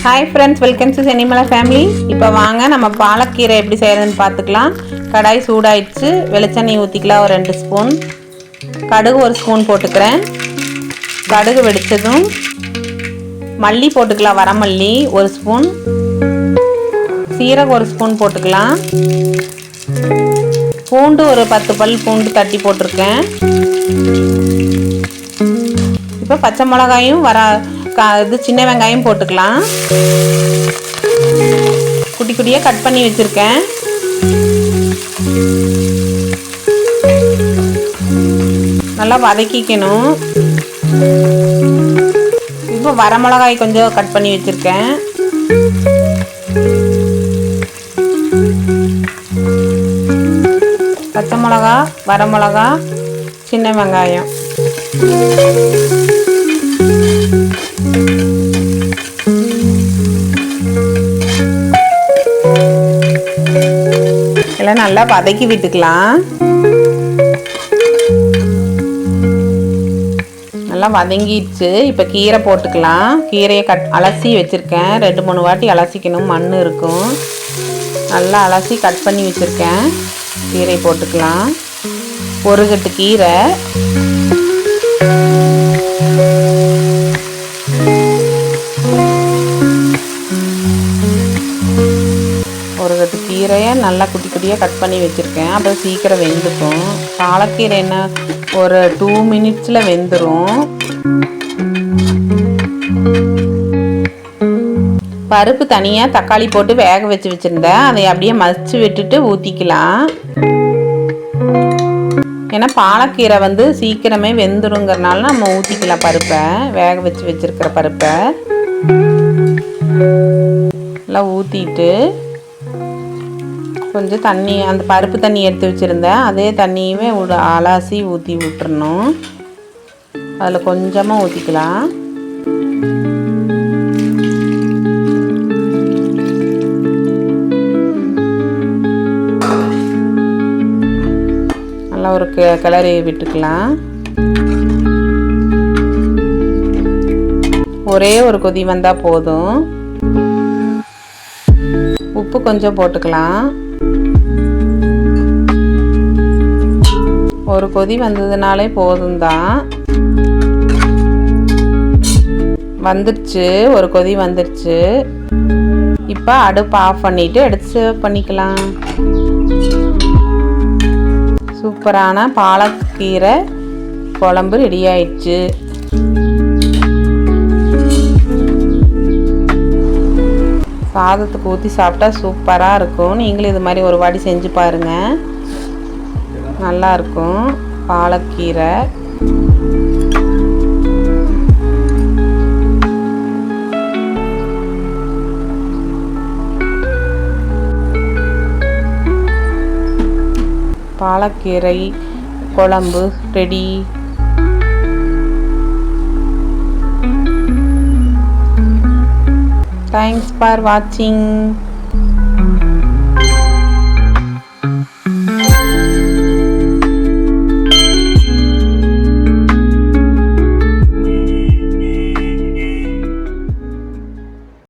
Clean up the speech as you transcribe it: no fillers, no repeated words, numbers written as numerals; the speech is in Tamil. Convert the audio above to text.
Hi friends, welcome to Chennimalai family. இப்போ வாங்க நம்ம பாலக்கீரை எப்படி செய்கிறதுன்னு பார்த்துக்கலாம். கடாய் சூடாயிடுச்சு. வெளிச்செண்ணெய் ஊற்றிக்கலாம் ஒரு 2 ஸ்பூன். கடுகு 1 ஸ்பூன் போட்டுக்கிறேன். கடுகு வெடித்ததும் மல்லி போட்டுக்கலாம். வரமல்லி 1 ஸ்பூன். சீரகம் 1 ஸ்பூன் போட்டுக்கலாம். பூண்டு ஒரு 10 பல் பூண்டு தட்டி போட்டிருக்கேன். இப்போ பச்சை மிளகாயும் இது சின்ன வெங்காயம் போட்டுக்கலாம். குட்டி குட்டியாக கட் பண்ணி வச்சுருக்கேன். நல்லா வதக்கிக்கணும். இப்போ வரமிளகாய் கொஞ்சம் கட் பண்ணி வச்சுருக்கேன். பச்சை மிளகா, வரமிளகா, சின்ன வெங்காயம். எல்லாம் நல்லா வதக்கி விட்டுக்கலாம். நல்லா வதங்கிடுச்சு. இப்போ கீரை போட்டுக்கலாம். கீரையை அலசி வச்சுருக்கேன். 2-3 வாட்டி அலசிக்கணும், மண் இருக்கும். நல்லா அலசி கட் பண்ணி வச்சுருக்கேன். கீரை போட்டுக்கலாம். ஒரு கட்டு கீரை. ஒரு கட்டு கீரையை நல்லா குட்டி குட்டியாக கட் பண்ணி வச்சுருக்கேன். அப்புறம் சீக்கிரம் வெந்துக்கும். பாலக்கீரை என்ன ஒரு 2 மினிட்ஸில் வெந்துடும். பருப்பு தனியாக தக்காளி போட்டு வேக வச்சுருந்தேன். அதை அப்படியே மசிச்சு விட்டுட்டு ஊற்றிக்கலாம். ஏன்னா பாலக்கீரை சீக்கிரமே வெந்துருங்கிறனால நம்ம ஊற்றிக்கலாம். பருப்பை வேக வச்சுருக்கிற பருப்பை எல்லாம் ஊற்றிட்டு கொஞ்சம் தண்ணி, அந்த பருப்பு தண்ணி எடுத்து வச்சுருந்தேன். அதே தண்ணியுமே அலசி ஊற்றி விட்டுறணும். அதில் கொஞ்சமாக ஊற்றிக்கலாம். நல்லா ஒரு கிளறி விட்டுக்கலாம். ஒரே ஒரு கொதி வந்தால் போதும். உப்பு கொஞ்சம் போட்டுக்கலாம். ஒரு கொதி வந்ததுனாலே போதும் தான். வந்துருச்சு, ஒரு கொதி வந்துருச்சு. இப்போ அடுப்பு ஆஃப் பண்ணிவிட்டு எடுத்து சர்வ் பண்ணிக்கலாம். சூப்பரான பாலக்கீரை குழம்பு ரெடி ஆயிடுச்சு. சாதத்துக்கு ஊற்றி சாப்பிட்டா சூப்பராக இருக்கும். நீங்களும் இது மாதிரி ஒரு வாட்டி செஞ்சு பாருங்கள். நல்லாயிருக்கும் பாலக்கீரை. பாலக்கீரை குழம்பு ரெடி. Thanks for watching.